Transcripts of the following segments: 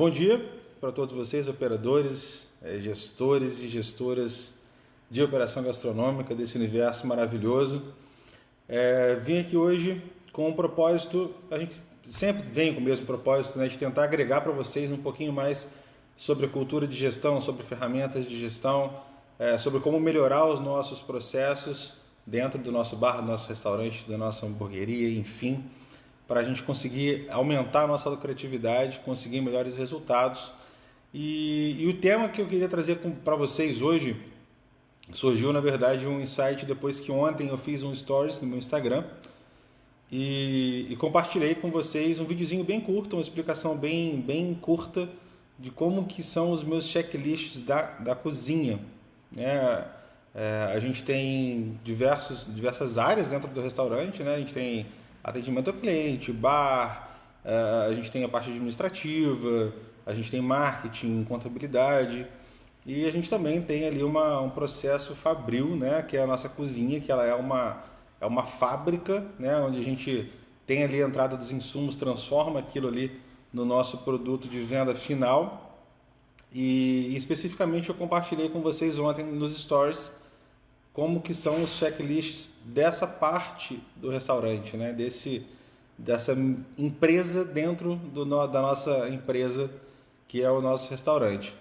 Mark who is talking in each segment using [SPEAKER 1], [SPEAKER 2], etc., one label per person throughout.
[SPEAKER 1] bom dia para todos vocês, operadores, gestores e gestoras de operação gastronômica desse universo maravilhoso. Vim aqui hoje com um propósito, a gente sempre vem com o mesmo propósito, né, de tentar agregar para vocês um pouquinho mais sobre cultura de gestão, sobre ferramentas de gestão, sobre como melhorar os nossos processos dentro do nosso bar, do nosso restaurante, da nossa hamburgueria, enfim, para a gente conseguir aumentar a nossa lucratividade, conseguir melhores resultados. E o tema que eu queria trazer para vocês hoje surgiu, na verdade, um insight depois que ontem eu fiz um stories no meu Instagram e compartilhei com vocês um videozinho bem curto, uma explicação bem curta de como que são os meus checklists da cozinha, né? A gente tem diversas áreas dentro do restaurante, né? A gente tem atendimento ao cliente, bar, a gente tem a parte administrativa, a gente tem marketing, contabilidade e a gente também tem ali um processo fabril, né? Que é a nossa cozinha, que ela é uma fábrica, né? Onde a gente tem ali a entrada dos insumos, transforma aquilo ali no nosso produto de venda final. E especificamente eu compartilhei com vocês ontem nos stories como que são os checklists dessa parte do restaurante, né? Dessa empresa dentro da nossa empresa, que é o nosso restaurante.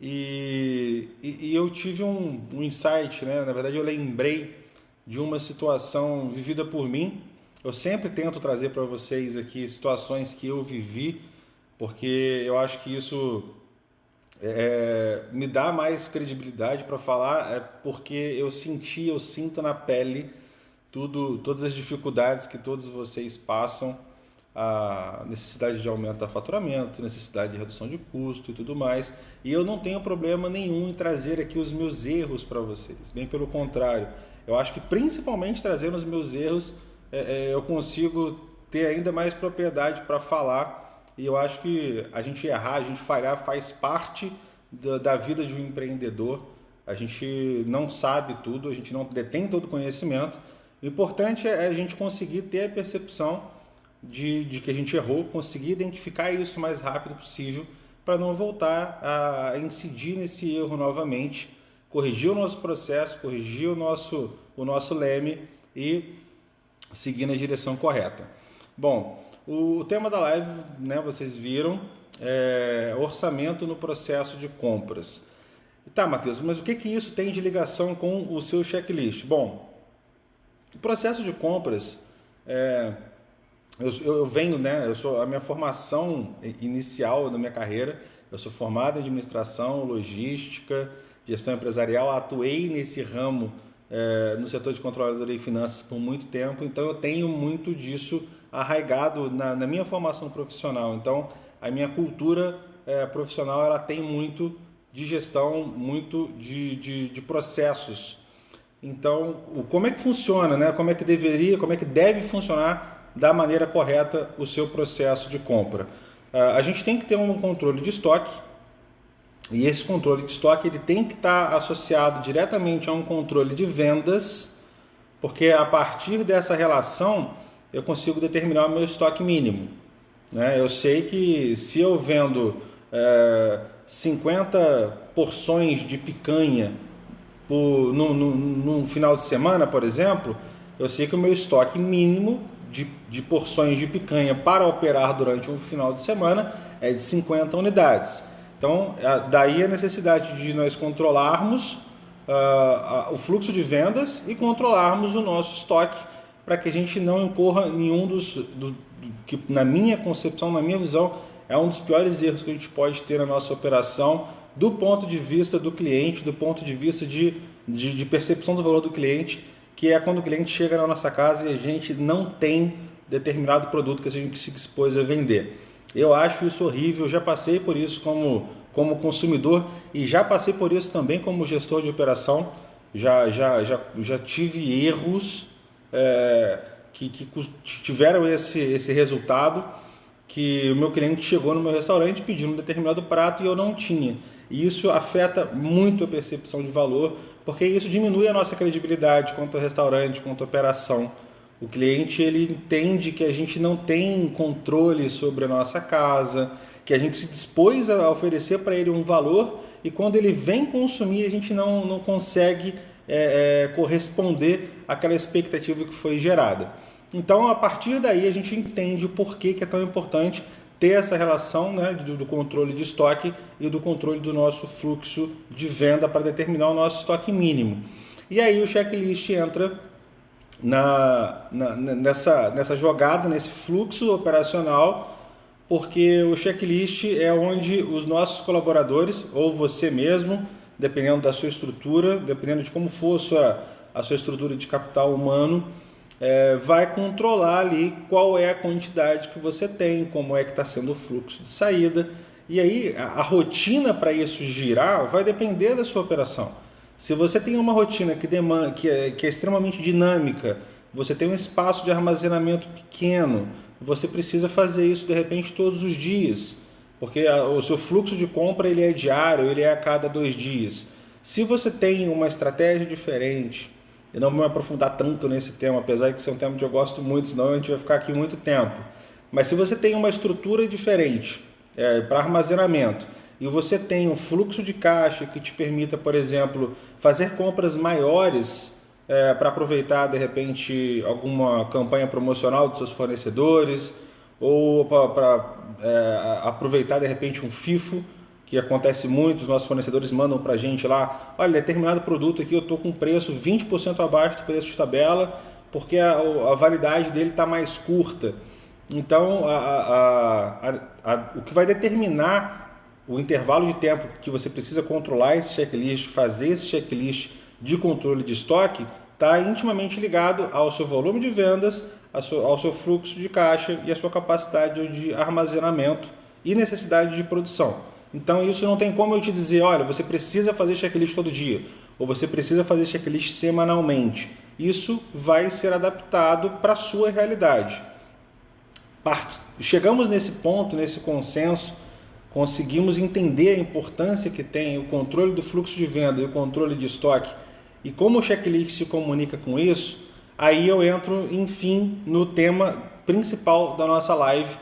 [SPEAKER 1] E eu tive um insight, né? Na verdade eu lembrei de uma situação vivida por mim. Eu sempre tento trazer para vocês aqui situações que eu vivi, porque eu acho que isso me dá mais credibilidade para falar, porque eu sinto na pele todas as dificuldades que todos vocês passam, a necessidade de aumento do faturamento, necessidade de redução de custo e tudo mais, e eu não tenho problema nenhum em trazer aqui os meus erros para vocês, bem pelo contrário, eu acho que principalmente trazendo os meus erros, eu consigo ter ainda mais propriedade para falar. E eu acho que a gente errar, a gente falhar faz parte da vida de um empreendedor. A gente não sabe tudo, a gente não detém todo o conhecimento. O importante é a gente conseguir ter a percepção de que a gente errou, conseguir identificar isso o mais rápido possível para não voltar a incidir nesse erro novamente, corrigir o nosso processo, corrigir o nosso leme e seguir na direção correta. Bom, o tema da live, né, vocês viram, é orçamento no processo de compras. Tá, Matheus, mas o que isso tem de ligação com o seu checklist? Bom, o processo de compras, eu venho, né, a minha formação inicial da minha carreira, eu sou formado em administração, logística, gestão empresarial, atuei nesse ramo no setor de controladoria e finanças por muito tempo, então eu tenho muito disso arraigado na minha formação profissional. Então a minha cultura profissional ela tem muito de gestão, muito de processos. Então como é que funciona, né? Como é que deve funcionar da maneira correta o seu processo de compra? A gente tem que ter um controle de estoque. E esse controle de estoque ele tem que estar associado diretamente a um controle de vendas, porque a partir dessa relação eu consigo determinar o meu estoque mínimo, né? Eu sei que se eu vendo 50 porções de picanha num final de semana, por exemplo, eu sei que o meu estoque mínimo de porções de picanha para operar durante um final de semana é de 50 unidades. Então, daí a necessidade de nós controlarmos o fluxo de vendas e controlarmos o nosso estoque para que a gente não incorra em que na minha concepção, na minha visão, é um dos piores erros que a gente pode ter na nossa operação do ponto de vista do cliente, do ponto de vista de percepção do valor do cliente, que é quando o cliente chega na nossa casa e a gente não tem determinado produto que a gente se dispôs a vender. Eu acho isso horrível, já passei por isso como consumidor e já passei por isso também como gestor de operação. Já tive erros que tiveram esse resultado, que o meu cliente chegou no meu restaurante pedindo um determinado prato e eu não tinha. E isso afeta muito a percepção de valor, porque isso diminui a nossa credibilidade quanto ao restaurante, quanto à operação. O cliente ele entende que a gente não tem controle sobre a nossa casa, que a gente se dispôs a oferecer para ele um valor e quando ele vem consumir a gente não consegue corresponder àquela expectativa que foi gerada. Então, a partir daí, a gente entende o porquê que é tão importante ter essa relação, né, do controle de estoque e do controle do nosso fluxo de venda para determinar o nosso estoque mínimo. E aí o checklist entra nessa jogada, nesse fluxo operacional, porque o checklist é onde os nossos colaboradores, ou você mesmo, dependendo da sua estrutura, dependendo de como for a sua estrutura de capital humano, vai controlar ali qual é a quantidade que você tem, como é que está sendo o fluxo de saída. E aí a rotina para isso girar vai depender da sua operação. Se você tem uma rotina que é extremamente dinâmica, você tem um espaço de armazenamento pequeno, você precisa fazer isso de repente todos os dias, porque o seu fluxo de compra ele é diário, ele é a cada 2 dias. Se você tem uma estratégia diferente, eu não vou me aprofundar tanto nesse tema, apesar de que esse é um tema que eu gosto muito, senão a gente vai ficar aqui muito tempo. Mas se você tem uma estrutura diferente para armazenamento e você tem um fluxo de caixa que te permita, por exemplo, fazer compras maiores para aproveitar de repente alguma campanha promocional dos seus fornecedores ou para aproveitar de repente um FIFO, que acontece muito, os nossos fornecedores mandam para a gente lá, olha, determinado produto aqui eu estou com preço 20% abaixo do preço de tabela, porque a validade dele está mais curta. Então, o que vai determinar o intervalo de tempo que você precisa controlar esse checklist, fazer esse checklist de controle de estoque, está intimamente ligado ao seu volume de vendas, ao seu fluxo de caixa e à sua capacidade de armazenamento e necessidade de produção. Então isso não tem como eu te dizer, olha, você precisa fazer checklist todo dia, ou você precisa fazer checklist semanalmente. Isso vai ser adaptado para a sua realidade. Chegamos nesse ponto, nesse consenso, conseguimos entender a importância que tem o controle do fluxo de venda e o controle de estoque, e como o checklist se comunica com isso, aí eu entro, enfim, no tema principal da nossa live,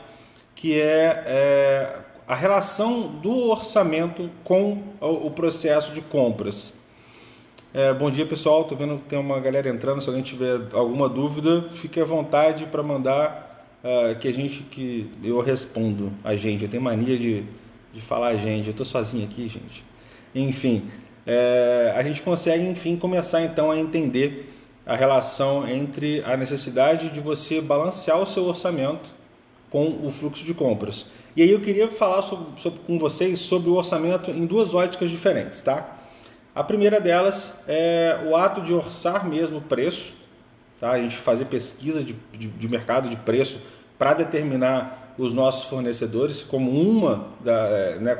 [SPEAKER 1] que é a relação do orçamento com o processo de compras. Bom dia, pessoal. Estou vendo que tem uma galera entrando. Se alguém tiver alguma dúvida, fique à vontade para mandar que eu respondo a gente. Eu tenho mania de falar a gente. Eu estou sozinho aqui, gente. Enfim, a gente consegue, enfim, começar então a entender a relação entre a necessidade de você balancear o seu orçamento com o fluxo de compras. E aí eu queria falar com vocês sobre o orçamento em 2 óticas diferentes, tá? A primeira delas é o ato de orçar mesmo o preço, tá? A gente fazer pesquisa de mercado de preço para determinar os nossos fornecedores como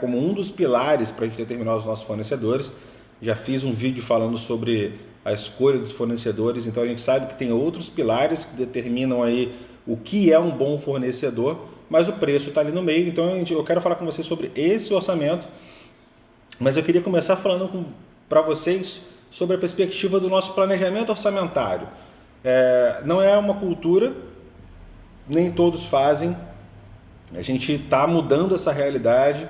[SPEAKER 1] como um dos pilares para a gente determinar os nossos fornecedores. Já fiz um vídeo falando sobre a escolha dos fornecedores, então a gente sabe que tem outros pilares que determinam aí o que é um bom fornecedor, mas o preço está ali no meio. Então eu quero falar com vocês sobre esse orçamento, mas eu queria começar falando para vocês sobre a perspectiva do nosso planejamento orçamentário. Não é uma cultura, nem todos fazem, a gente está mudando essa realidade,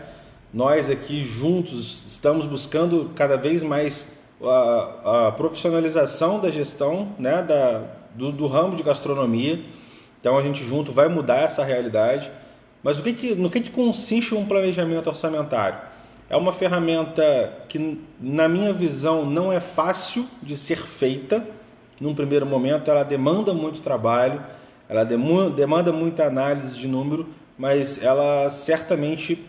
[SPEAKER 1] nós aqui juntos estamos buscando cada vez mais a profissionalização da gestão, né, do ramo de gastronomia. Então a gente junto vai mudar essa realidade. Mas no que consiste um planejamento orçamentário? É uma ferramenta que, na minha visão, não é fácil de ser feita. Num primeiro momento, ela demanda muito trabalho, ela demanda muita análise de número, mas ela certamente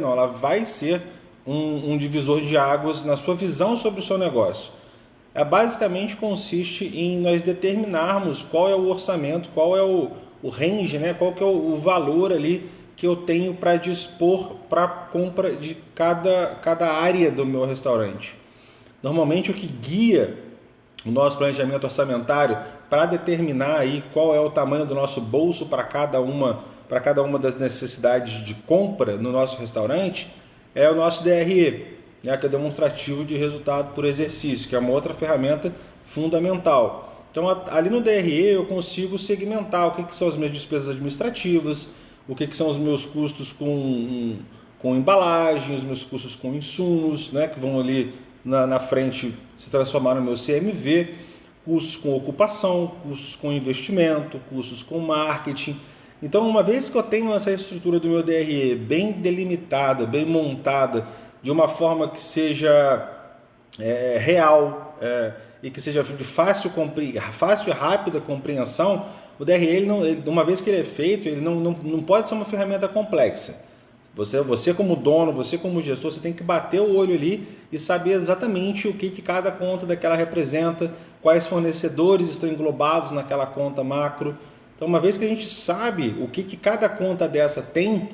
[SPEAKER 1] ela vai ser um divisor de águas na sua visão sobre o seu negócio. Basicamente consiste em nós determinarmos qual é o orçamento, qual é o range, né? Qual que é o valor ali que eu tenho para dispor para a compra de cada área do meu restaurante. Normalmente o que guia o nosso planejamento orçamentário para determinar aí qual é o tamanho do nosso bolso para cada uma das necessidades de compra no nosso restaurante é o nosso DRE, que é demonstrativo de resultado por exercício, que é uma outra ferramenta fundamental, Então, ali no DRE eu consigo segmentar o que são as minhas despesas administrativas, o que são os meus custos com embalagem, os meus custos com insumos, né, que vão ali na frente se transformar no meu CMV, custos com ocupação, custos com investimento, custos com marketing. Então, uma vez que eu tenho essa estrutura do meu DRE bem delimitada, bem montada, de uma forma que seja real e que seja de fácil e rápida compreensão, o DRE, uma vez que ele é feito, ele não pode ser uma ferramenta complexa. Você como dono, você como gestor, você tem que bater o olho ali e saber exatamente o que cada conta daquela representa, quais fornecedores estão englobados naquela conta macro. Então, uma vez que a gente sabe o que cada conta dessa tem,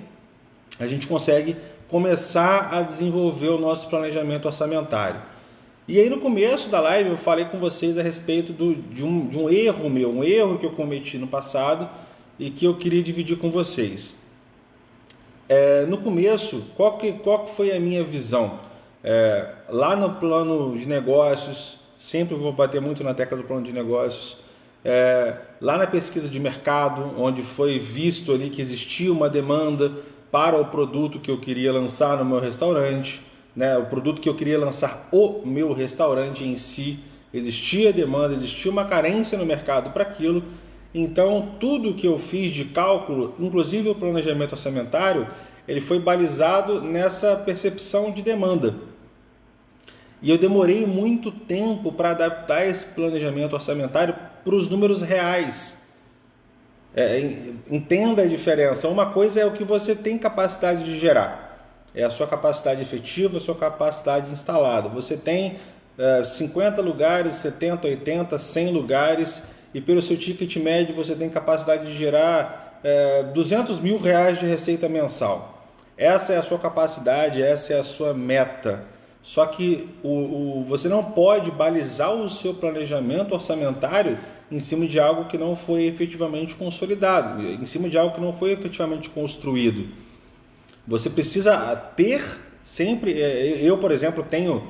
[SPEAKER 1] a gente consegue começar a desenvolver o nosso planejamento orçamentário. E aí no começo da live eu falei com vocês a respeito de um erro meu, um erro que eu cometi no passado e que eu queria dividir com vocês. No começo, qual que foi a minha visão? Lá no plano de negócios, sempre vou bater muito na tecla do plano de negócios, lá na pesquisa de mercado, onde foi visto ali que existia uma demanda para o produto que eu queria lançar no meu restaurante, né? O produto que eu queria lançar o meu restaurante em si, existia demanda, existia uma carência no mercado para aquilo. Então, tudo que eu fiz de cálculo, inclusive o planejamento orçamentário, ele foi balizado nessa percepção de demanda. E eu demorei muito tempo para adaptar esse planejamento orçamentário para os números reais. Entenda a diferença. Uma coisa é o que você tem capacidade de gerar. É a sua capacidade efetiva, a sua capacidade instalada. Você tem 50 lugares, 70, 80, 100 lugares, e pelo seu ticket médio você tem capacidade de gerar R$200 mil de receita mensal. Essa é a sua capacidade, essa é a sua meta. Só que você não pode balizar o seu planejamento orçamentário em cima de algo que não foi efetivamente consolidado, em cima de algo que não foi efetivamente construído. Você precisa ter sempre... Eu, por exemplo, tenho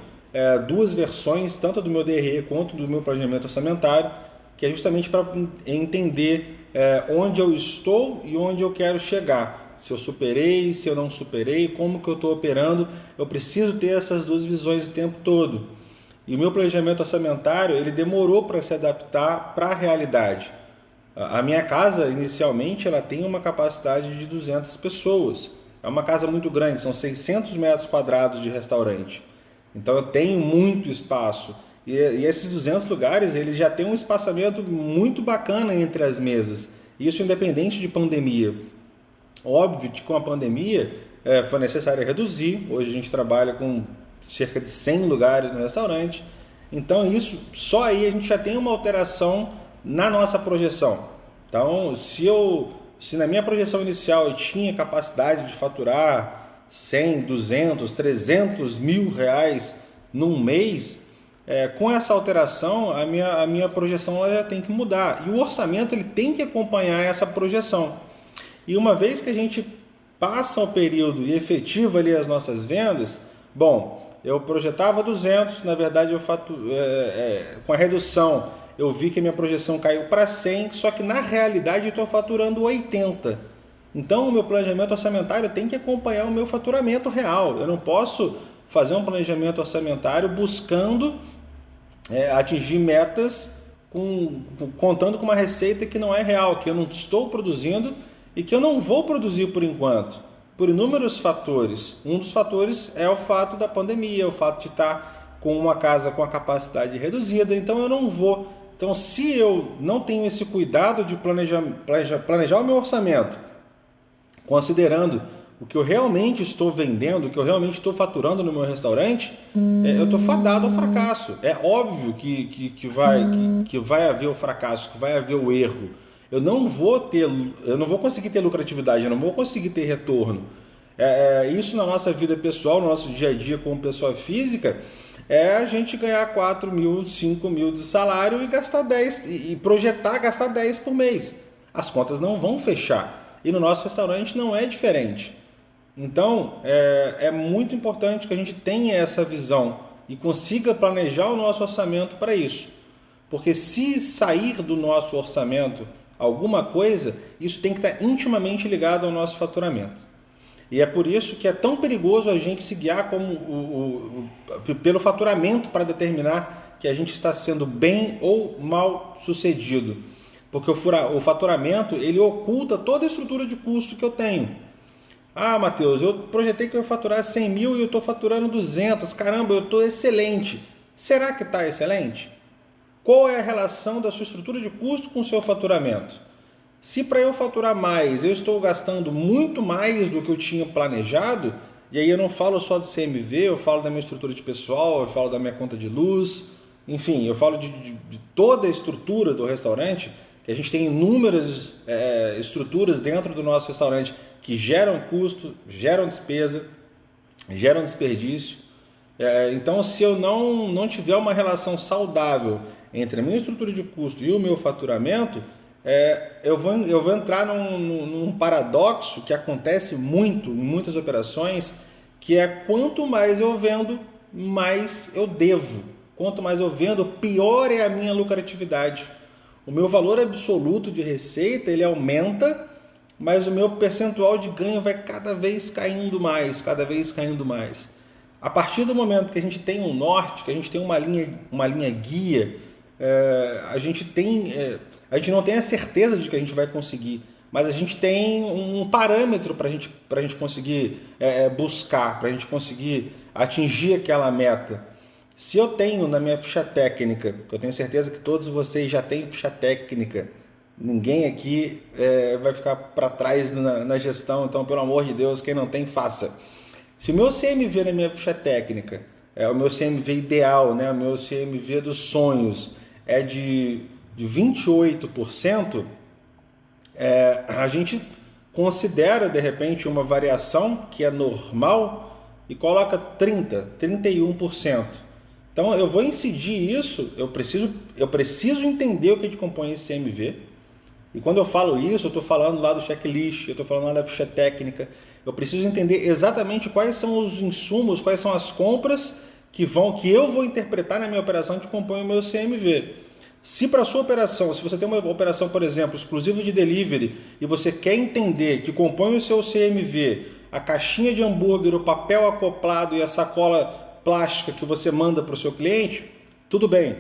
[SPEAKER 1] duas versões, tanto do meu DRE quanto do meu planejamento orçamentário, que é justamente para entender onde eu estou e onde eu quero chegar. Se eu superei, se eu não superei, como que eu estou operando. Eu preciso ter essas duas visões o tempo todo. E o meu planejamento orçamentário, ele demorou para se adaptar para a realidade. A minha casa, inicialmente, ela tem uma capacidade de 200 pessoas. É uma casa muito grande, são 600 metros quadrados de restaurante. Então eu tenho muito espaço. E esses 200 lugares, eles já têm um espaçamento muito bacana entre as mesas. Isso independente de pandemia. Óbvio que com a pandemia foi necessário reduzir. Hoje a gente trabalha com cerca de 100 lugares no restaurante. Então isso, só aí a gente já tem uma alteração na nossa projeção. Então se na minha projeção inicial eu tinha capacidade de faturar 100, 200, 300 mil reais num mês, com essa alteração a minha projeção ela já tem que mudar. E o orçamento ele tem que acompanhar essa projeção. E uma vez que a gente passa o período e efetiva ali as nossas vendas, bom, eu projetava 200, na verdade com a redução eu vi que a minha projeção caiu para 100, só que na realidade eu estou faturando 80. Então o meu planejamento orçamentário tem que acompanhar o meu faturamento real. Eu não posso fazer um planejamento orçamentário buscando atingir metas contando com uma receita que não é real, que eu não estou produzindo e que eu não vou produzir por enquanto, por inúmeros fatores. Um dos fatores é o fato da pandemia, o fato de estar com uma casa com a capacidade reduzida, então eu não vou. Então, se eu não tenho esse cuidado de planejar o meu orçamento, considerando o que eu realmente estou vendendo, o que eu realmente estou faturando no meu restaurante, eu estou fadado ao fracasso. É óbvio que vai haver o fracasso, que vai haver o erro. Eu não vou conseguir ter lucratividade, eu não vou conseguir ter retorno. Isso na nossa vida pessoal, no nosso dia a dia como pessoa física, é a gente ganhar 4 mil, 5 mil de salário e gastar 10, e projetar gastar 10 por mês. As contas não vão fechar. E no nosso restaurante não é diferente. Então, é muito importante que a gente tenha essa visão e consiga planejar o nosso orçamento para isso. Porque se sair do nosso orçamento alguma coisa, isso tem que estar intimamente ligado ao nosso faturamento. E é por isso que é tão perigoso a gente se guiar pelo faturamento para determinar que a gente está sendo bem ou mal sucedido. Porque o faturamento, ele oculta toda a estrutura de custo que eu tenho. Ah, Matheus, eu projetei que eu ia faturar 100 mil e eu estou faturando 200. Caramba, eu estou excelente. Será que está excelente? Qual é a relação da sua estrutura de custo com o seu faturamento? Se para eu faturar mais, eu estou gastando muito mais do que eu tinha planejado, e aí eu não falo só de CMV, eu falo da minha estrutura de pessoal, eu falo da minha conta de luz, enfim, eu falo de toda a estrutura do restaurante, que a gente tem inúmeras estruturas dentro do nosso restaurante que geram custo, geram despesa, geram desperdício. Então, se eu não tiver uma relação saudável entre a minha estrutura de custo e o meu faturamento, eu vou entrar num paradoxo que acontece muito em muitas operações, que é quanto mais eu vendo, mais eu devo. Quanto mais eu vendo, pior é a minha lucratividade. O meu valor absoluto de receita, ele aumenta, mas o meu percentual de ganho vai cada vez caindo mais, cada vez caindo mais. A partir do momento que a gente tem um norte, que a gente tem uma linha guia, a gente não tem a certeza de que a gente vai conseguir, mas a gente tem um parâmetro para a gente conseguir buscar, para a gente conseguir atingir aquela meta. Se eu tenho na minha ficha técnica, que eu tenho certeza que todos vocês já têm ficha técnica, ninguém aqui vai ficar para trás na gestão, então, pelo amor de Deus, quem não tem, faça. Se o meu CMV na minha ficha técnica, o meu CMV ideal, né, o meu CMV dos sonhos é de 28%, a gente considera, de repente, uma variação que é normal e coloca 31%. Então, eu vou incidir isso, eu preciso entender o que compõe esse CMV. E quando eu falo isso, eu estou falando lá do checklist, eu estou falando lá da ficha técnica. Eu preciso entender exatamente quais são os insumos, quais são as compras que eu vou interpretar na minha operação que compõem o meu CMV. Se para a sua operação, se você tem uma operação, por exemplo, exclusiva de delivery, e você quer entender que compõe o seu CMV, a caixinha de hambúrguer, o papel acoplado e a sacola plástica que você manda para o seu cliente, tudo bem,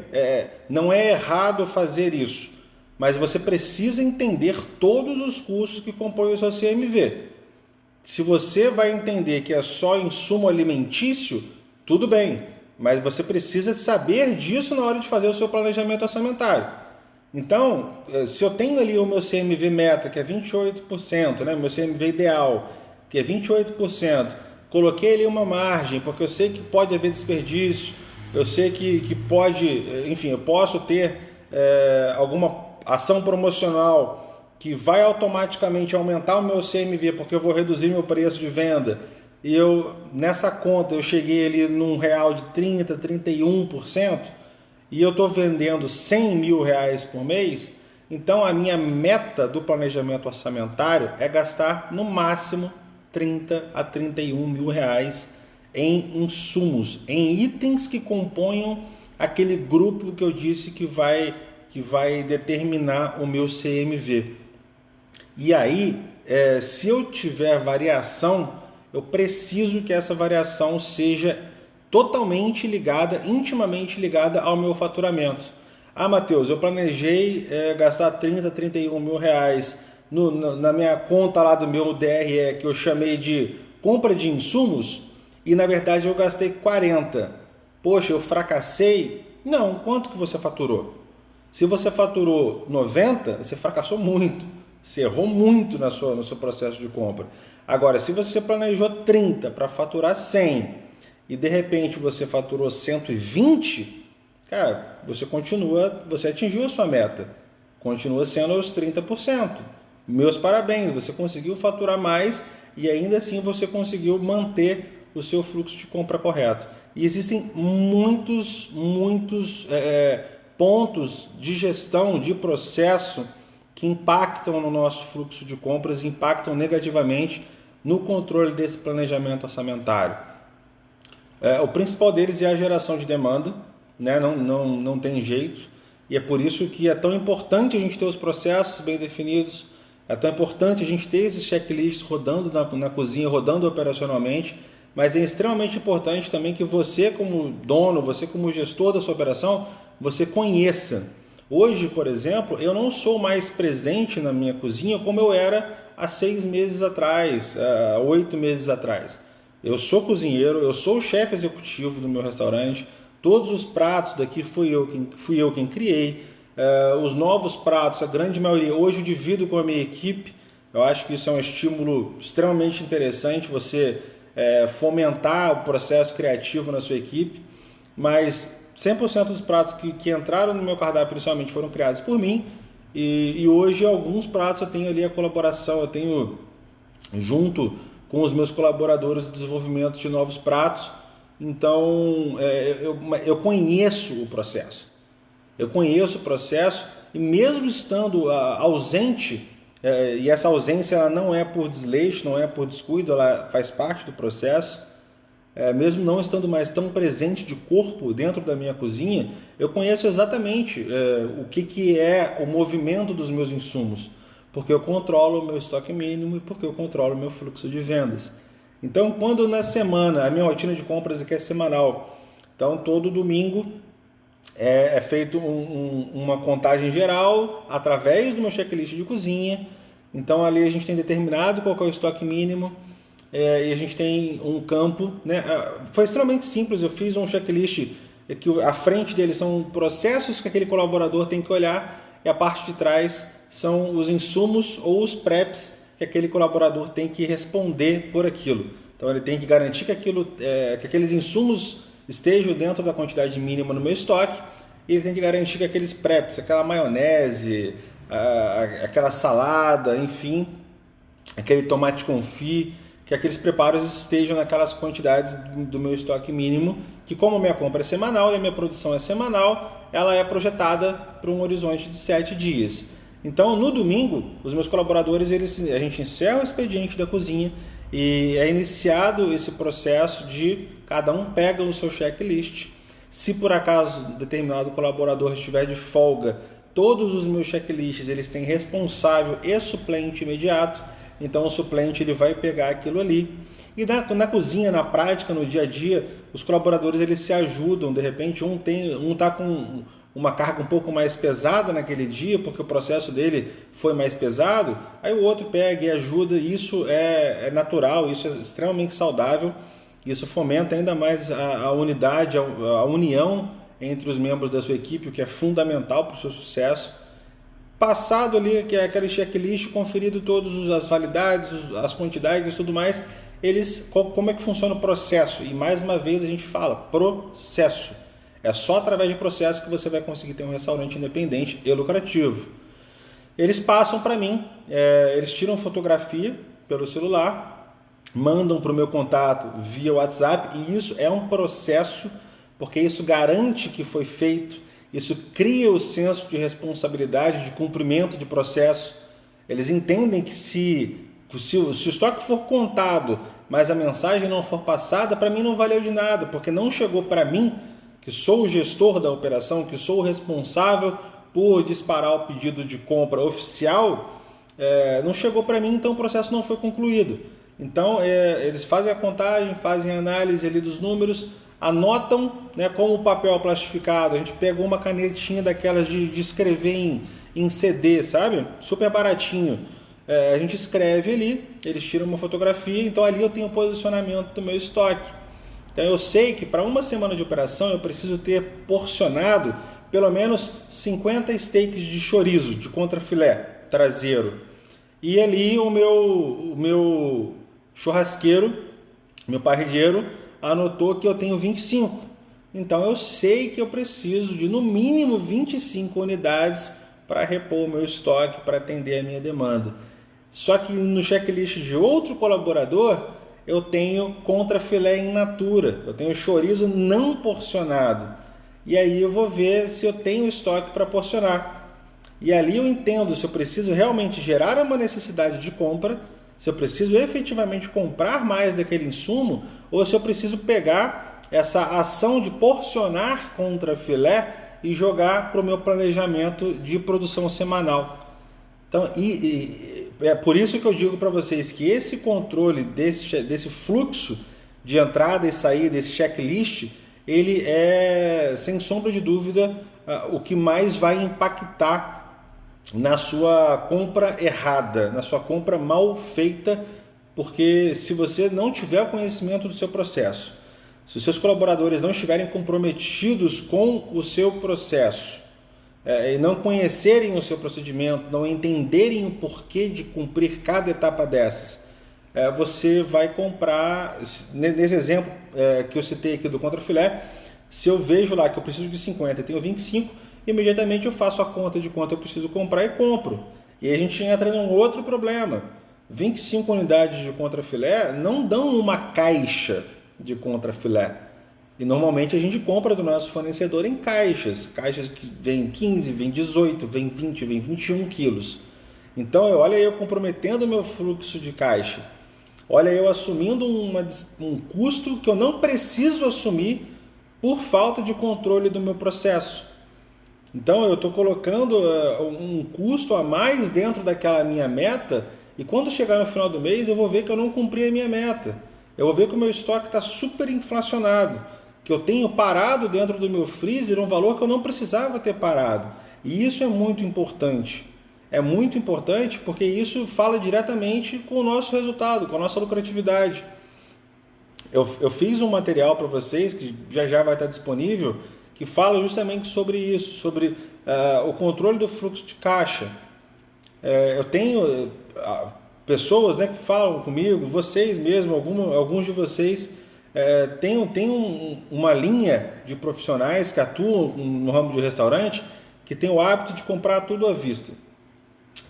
[SPEAKER 1] não é errado fazer isso, mas você precisa entender todos os custos que compõem o seu CMV. Se você vai entender que é só insumo alimentício, tudo bem, mas você precisa saber disso na hora de fazer o seu planejamento orçamentário. Então, se eu tenho ali o meu CMV meta, que é 28%, né, meu CMV ideal, que é 28%, coloquei ali uma margem, porque eu sei que pode haver desperdício, eu sei que pode, enfim, eu posso ter alguma ação promocional que vai automaticamente aumentar o meu CMV, porque eu vou reduzir meu preço de venda, e nessa conta eu cheguei ali num real de 30%, 31%, e eu estou vendendo 100 mil reais por mês, então a minha meta do planejamento orçamentário é gastar no máximo 30 a 31 mil reais em insumos, em itens que componham aquele grupo que eu disse que vai determinar o meu CMV. E aí, se eu tiver variação, eu preciso que essa variação seja totalmente ligada, intimamente ligada ao meu faturamento. Ah, Matheus, eu planejei gastar 30, 31 mil reais na minha conta lá do meu DRE, que eu chamei de compra de insumos, e na verdade eu gastei 40. Poxa, eu fracassei? Não, quanto que você faturou? Se você faturou 90, você fracassou muito. Você errou muito no seu processo de compra. Agora, se você planejou 30 para faturar 100 e de repente você faturou 120, cara, você atingiu a sua meta. Continua sendo os 30%. Meus parabéns, você conseguiu faturar mais e ainda assim você conseguiu manter o seu fluxo de compra correto. E existem muitos pontos de gestão, de processo que impactam no nosso fluxo de compras e impactam negativamente no controle desse planejamento orçamentário. O principal deles é a geração de demanda, né? Não tem jeito. E é por isso que é tão importante a gente ter os processos bem definidos, é tão importante a gente ter esses checklists rodando na cozinha, rodando operacionalmente, mas é extremamente importante também que você como dono, você como gestor da sua operação, você conheça. Hoje, por exemplo, eu não sou mais presente na minha cozinha como eu era há 6 meses atrás, há 8 meses atrás. Eu sou cozinheiro, eu sou o chefe executivo do meu restaurante, todos os pratos daqui fui eu quem criei, os novos pratos, a grande maioria, hoje eu divido com a minha equipe. Eu acho que isso é um estímulo extremamente interessante, você fomentar o processo criativo na sua equipe, mas 100% dos pratos que entraram no meu cardápio inicialmente foram criados por mim, e hoje alguns pratos eu tenho ali a colaboração, eu tenho junto com os meus colaboradores de desenvolvimento de novos pratos. Então eu conheço o processo, e mesmo estando ausente, e essa ausência ela não é por desleixo, não é por descuido, ela faz parte do processo, mesmo não estando mais tão presente de corpo dentro da minha cozinha, eu conheço exatamente o que é o movimento dos meus insumos, porque eu controlo o meu estoque mínimo e porque eu controlo o meu fluxo de vendas. Então, quando na semana, a minha rotina de compras aqui é semanal, então todo domingo é feito uma contagem geral através do meu checklist de cozinha. Então ali a gente tem determinado qual é o estoque mínimo, e a gente tem um campo, né? Foi extremamente simples, eu fiz um checklist que a frente dele são processos que aquele colaborador tem que olhar, e a parte de trás são os insumos ou os preps que aquele colaborador tem que responder por aquilo. Então ele tem que garantir que aqueles insumos estejam dentro da quantidade mínima no meu estoque, e ele tem que garantir que aqueles preps, aquela maionese, aquela salada, enfim, aquele tomate confit, que aqueles preparos estejam naquelas quantidades do meu estoque mínimo, que como a minha compra é semanal e a minha produção é semanal, ela é projetada para um horizonte de 7 dias. Então, no domingo, os meus colaboradores, a gente encerra o expediente da cozinha e é iniciado esse processo de cada um pega o seu checklist. Se por acaso determinado colaborador estiver de folga, todos os meus checklists eles têm responsável e suplente imediato. Então o suplente ele vai pegar aquilo ali. E na cozinha, na prática, no dia a dia, os colaboradores eles se ajudam. De repente um está com uma carga um pouco mais pesada naquele dia, porque o processo dele foi mais pesado, aí o outro pega e ajuda. Isso é natural, isso é extremamente saudável, isso fomenta ainda mais a unidade, a união entre os membros da sua equipe, o que é fundamental para o seu sucesso. Passado ali, que é aquele checklist, conferido todas as validades, as quantidades e tudo mais, como é que funciona o processo? E mais uma vez a gente fala, processo. É só através de processo que você vai conseguir ter um restaurante independente e lucrativo. Eles passam para mim, eles tiram fotografia pelo celular, mandam para o meu contato via WhatsApp, e isso é um processo, porque isso garante que foi feito, isso cria o senso de responsabilidade, de cumprimento de processo. Eles entendem que se o estoque for contado, mas a mensagem não for passada, para mim não valeu de nada, porque não chegou para mim, que sou o gestor da operação, que sou o responsável por disparar o pedido de compra oficial, não chegou para mim, então o processo não foi concluído. Então eles fazem a contagem, fazem a análise ali dos números, anotam, né, como papel plastificado. A gente pegou uma canetinha daquelas de escrever em CD, sabe? Super baratinho. A gente escreve ali, eles tiram uma fotografia, então ali eu tenho o posicionamento do meu estoque. Então eu sei que para uma semana de operação eu preciso ter porcionado pelo menos 50 steaks de chorizo, de contrafilé traseiro. E ali o meu churrasqueiro, meu parrilheiro, anotou que eu tenho 25. Então eu sei que eu preciso de no mínimo 25 unidades para repor o meu estoque, para atender a minha demanda. Só que no checklist de outro colaborador, eu tenho contrafilé in natura, eu tenho chorizo não porcionado. E aí eu vou ver se eu tenho estoque para porcionar. E ali eu entendo se eu preciso realmente gerar uma necessidade de compra, se eu preciso efetivamente comprar mais daquele insumo, ou se eu preciso pegar essa ação de porcionar contrafilé e jogar para o meu planejamento de produção semanal. Então, é por isso que eu digo para vocês que esse controle desse fluxo de entrada e saída, esse checklist, ele é, sem sombra de dúvida, o que mais vai impactar na sua compra errada, na sua compra mal feita, porque se você não tiver o conhecimento do seu processo, se os seus colaboradores não estiverem comprometidos com o seu processo, e não conhecerem o seu procedimento, não entenderem o porquê de cumprir cada etapa dessas, você vai comprar, nesse exemplo que eu citei aqui do contrafilé, se eu vejo lá que eu preciso de 50 e tenho 25, imediatamente eu faço a conta de quanto eu preciso comprar e compro. E aí a gente entra num outro problema. 25 unidades de contrafilé não dão uma caixa de contrafilé. E normalmente a gente compra do nosso fornecedor em caixas que vem 15, vem 18, vem 20, vem 21 quilos. Então, olha eu comprometendo o meu fluxo de caixa. Olha eu assumindo um custo que eu não preciso assumir por falta de controle do meu processo. Então, eu estou colocando um custo a mais dentro daquela minha meta e quando chegar no final do mês eu vou ver que eu não cumpri a minha meta. Eu vou ver que o meu estoque está super inflacionado, que eu tenho parado dentro do meu freezer um valor que eu não precisava ter parado. E isso é muito importante. É muito importante porque isso fala diretamente com o nosso resultado, com a nossa lucratividade. Eu fiz um material para vocês, que já vai estar disponível, que fala justamente sobre isso, sobre o controle do fluxo de caixa. Eu tenho pessoas, né, que falam comigo, vocês mesmo, alguns de vocês têm uma linha de profissionais que atuam no ramo de restaurante que tem o hábito de comprar tudo à vista.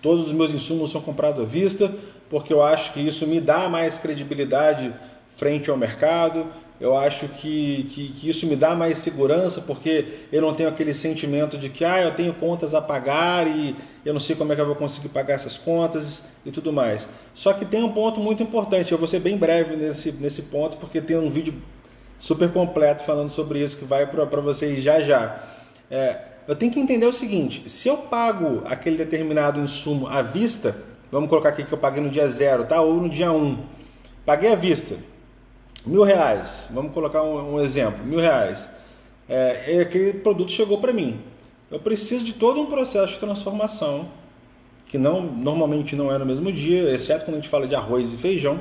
[SPEAKER 1] Todos os meus insumos são comprados à vista, porque eu acho que isso me dá mais credibilidade frente ao mercado. Eu acho que isso me dá mais segurança, porque eu não tenho aquele sentimento de que eu tenho contas a pagar e eu não sei como é que eu vou conseguir pagar essas contas e tudo mais. Só que tem um ponto muito importante, eu vou ser bem breve nesse ponto, porque tem um vídeo super completo falando sobre isso que vai para vocês já. Eu tenho que entender o seguinte, se eu pago aquele determinado insumo à vista, vamos colocar aqui que eu paguei no dia 0, tá? Ou no dia 1, paguei à vista, R$1.000, vamos colocar um exemplo, R$1.000, aquele produto chegou para mim, eu preciso de todo um processo de transformação, que normalmente não é no mesmo dia, exceto quando a gente fala de arroz e feijão,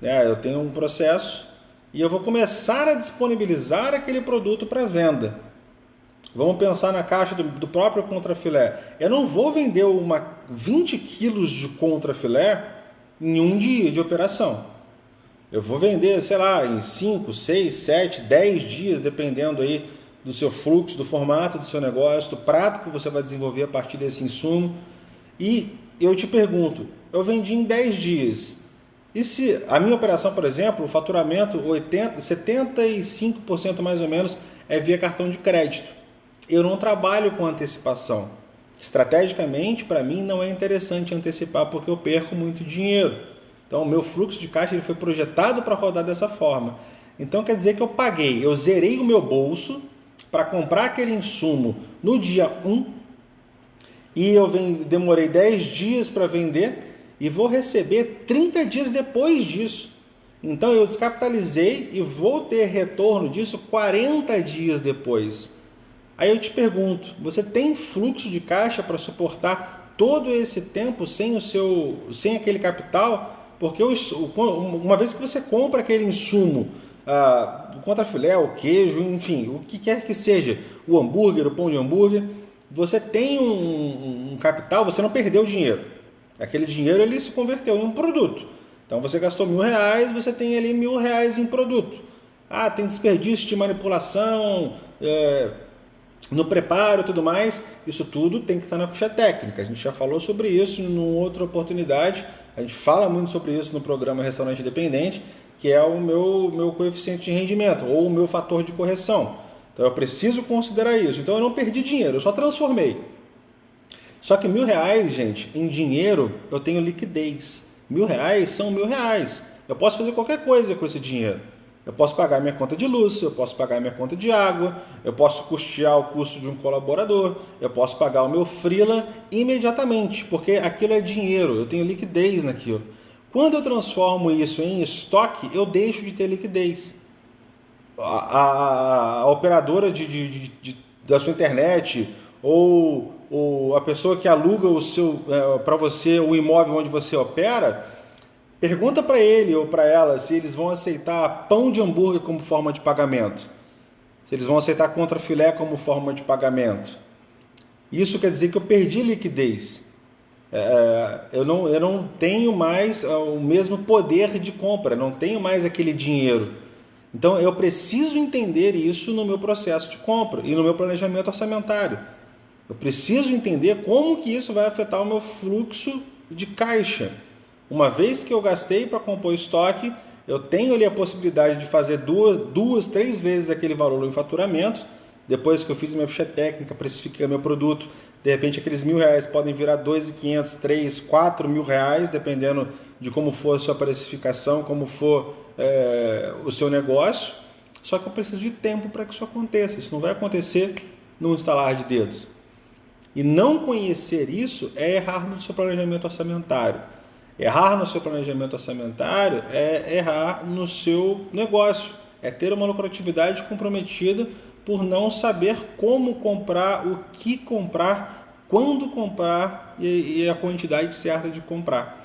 [SPEAKER 1] né? Eu tenho um processo e eu vou começar a disponibilizar aquele produto para venda. Vamos pensar na caixa do próprio contrafilé. Eu não vou vender 20 quilos de contrafilé em um dia de operação. Eu vou vender, sei lá, em 5, 6, 7, 10 dias, dependendo aí do seu fluxo, do formato do seu negócio, do prato que você vai desenvolver a partir desse insumo. E eu te pergunto, eu vendi em 10 dias. E se a minha operação, por exemplo, o faturamento 75% mais ou menos é via cartão de crédito. Eu não trabalho com antecipação. Estrategicamente, para mim, não é interessante antecipar porque eu perco muito dinheiro. Então, o meu fluxo de caixa ele foi projetado para rodar dessa forma. Então, quer dizer que eu zerei o meu bolso para comprar aquele insumo no dia 1 e eu demorei 10 dias para vender e vou receber 30 dias depois disso. Então, eu descapitalizei e vou ter retorno disso 40 dias depois. Aí eu te pergunto, você tem fluxo de caixa para suportar todo esse tempo sem aquele capital? Porque uma vez que você compra aquele insumo, o contrafilé, o queijo, enfim, o que quer que seja, o hambúrguer, o pão de hambúrguer, você tem um capital, você não perdeu dinheiro. Aquele dinheiro ele se converteu em um produto. Então você gastou R$1.000, você tem ali R$1.000 em produto. Tem desperdício de manipulação, no preparo e tudo mais, isso tudo tem que estar na ficha técnica. A gente já falou sobre isso em outra oportunidade, a gente fala muito sobre isso no programa Restaurante Independente, que é o meu coeficiente de rendimento, ou o meu fator de correção. Então eu preciso considerar isso. Então eu não perdi dinheiro, eu só transformei. Só que R$1.000, gente, em dinheiro eu tenho liquidez. R$1.000 são R$1.000. Eu posso fazer qualquer coisa com esse dinheiro. Eu posso pagar minha conta de luz, eu posso pagar minha conta de água, eu posso custear o custo de um colaborador, eu posso pagar o meu freela imediatamente, porque aquilo é dinheiro, eu tenho liquidez naquilo. Quando eu transformo isso em estoque, eu deixo de ter liquidez. A operadora da sua internet ou a pessoa que aluga para você o imóvel onde você opera, pergunta para ele ou para ela se eles vão aceitar pão de hambúrguer como forma de pagamento, se eles vão aceitar contrafilé como forma de pagamento. Isso quer dizer que eu perdi liquidez. Eu não tenho mais o mesmo poder de compra, não tenho mais aquele dinheiro. Então eu preciso entender isso no meu processo de compra e no meu planejamento orçamentário. Eu preciso entender como que isso vai afetar o meu fluxo de caixa. Uma vez que eu gastei para compor estoque, eu tenho ali a possibilidade de fazer duas, 3 vezes aquele valor em faturamento. Depois que eu fiz minha ficha técnica, precifiquei meu produto, de repente aqueles R$1.000 podem virar 2.500, 3, 4 mil reais, dependendo de como for a sua precificação, como for o seu negócio. Só que eu preciso de tempo para que isso aconteça. Isso não vai acontecer num estalar de dedos. E não conhecer isso é errar no seu planejamento orçamentário. Errar no seu planejamento orçamentário é errar no seu negócio. É ter uma lucratividade comprometida por não saber como comprar, o que comprar, quando comprar e a quantidade certa de comprar.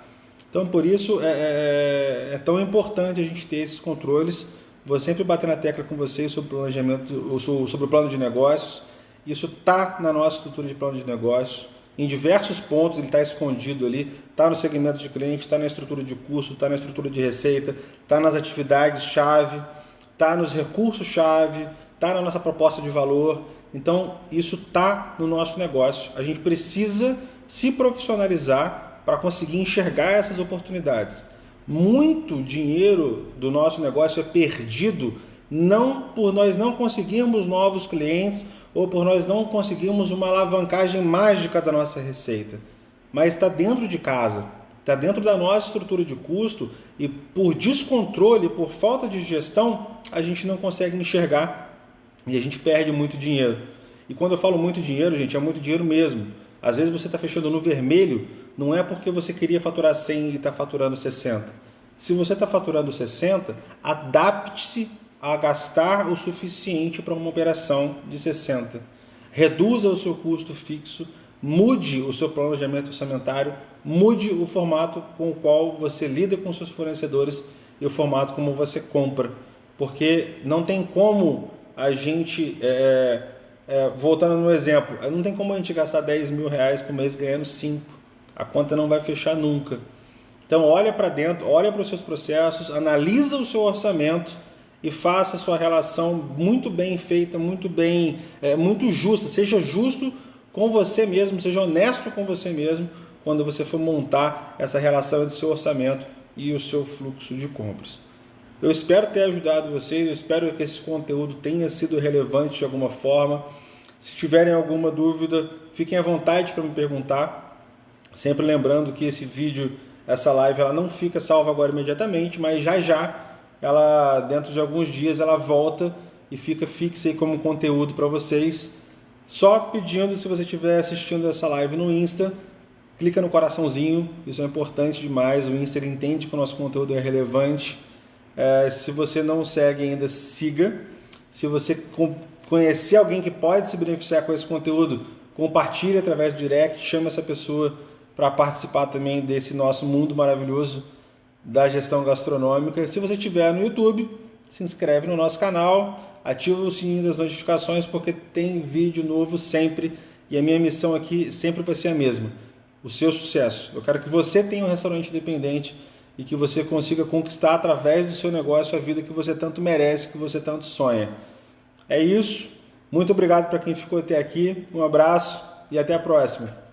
[SPEAKER 1] Então, por isso é tão importante a gente ter esses controles. Vou sempre bater na tecla com vocês sobre o planejamento, sobre o plano de negócios. Isso está na nossa estrutura de plano de negócios. Em diversos pontos ele está escondido ali, está no segmento de cliente, está na estrutura de custo, está na estrutura de receita, está nas atividades-chave, está nos recursos-chave, está na nossa proposta de valor. Então, isso está no nosso negócio. A gente precisa se profissionalizar para conseguir enxergar essas oportunidades. Muito dinheiro do nosso negócio é perdido não por nós não conseguirmos novos clientes ou por nós não conseguirmos uma alavancagem mágica da nossa receita, mas está dentro de casa, está dentro da nossa estrutura de custo e por descontrole, por falta de gestão, a gente não consegue enxergar e a gente perde muito dinheiro. E quando eu falo muito dinheiro, gente, é muito dinheiro mesmo. Às vezes você está fechando no vermelho, não é porque você queria faturar 100 e está faturando 60. Se você está faturando 60, adapte-se a gastar o suficiente para uma operação de 60. Reduza o seu custo fixo, mude o seu planejamento orçamentário, mude o formato com o qual você lida com seus fornecedores e o formato como você compra. Porque não tem como a gente, voltando no exemplo, não tem como a gente gastar 10 mil reais por mês ganhando 5. A conta não vai fechar nunca. Então olha para dentro, olha para os seus processos, analisa o seu orçamento e faça a sua relação muito bem feita, muito bem, muito justa. Seja justo com você mesmo, seja honesto com você mesmo quando você for montar essa relação entre o seu orçamento e o seu fluxo de compras. Eu espero ter ajudado vocês, eu espero que esse conteúdo tenha sido relevante de alguma forma. Se tiverem alguma dúvida, fiquem à vontade para me perguntar. Sempre lembrando que esse vídeo, essa live, ela não fica salva agora imediatamente, mas já ela, dentro de alguns dias, ela volta e fica fixa aí como conteúdo para vocês. Só pedindo, se você estiver assistindo essa live no Insta, clica no coraçãozinho, isso é importante demais. O Insta ele entende que o nosso conteúdo é relevante. Se você não segue ainda, siga. Se você conhecer alguém que pode se beneficiar com esse conteúdo, compartilhe através do direct, chame essa pessoa para participar também desse nosso mundo maravilhoso da gestão gastronômica. Se você estiver no YouTube, se inscreve no nosso canal, ativa o sininho das notificações, porque tem vídeo novo sempre, e a minha missão aqui sempre vai ser a mesma, o seu sucesso. Eu quero que você tenha um restaurante independente e que você consiga conquistar através do seu negócio a vida que você tanto merece, que você tanto sonha. É isso, muito obrigado para quem ficou até aqui, um abraço e até a próxima.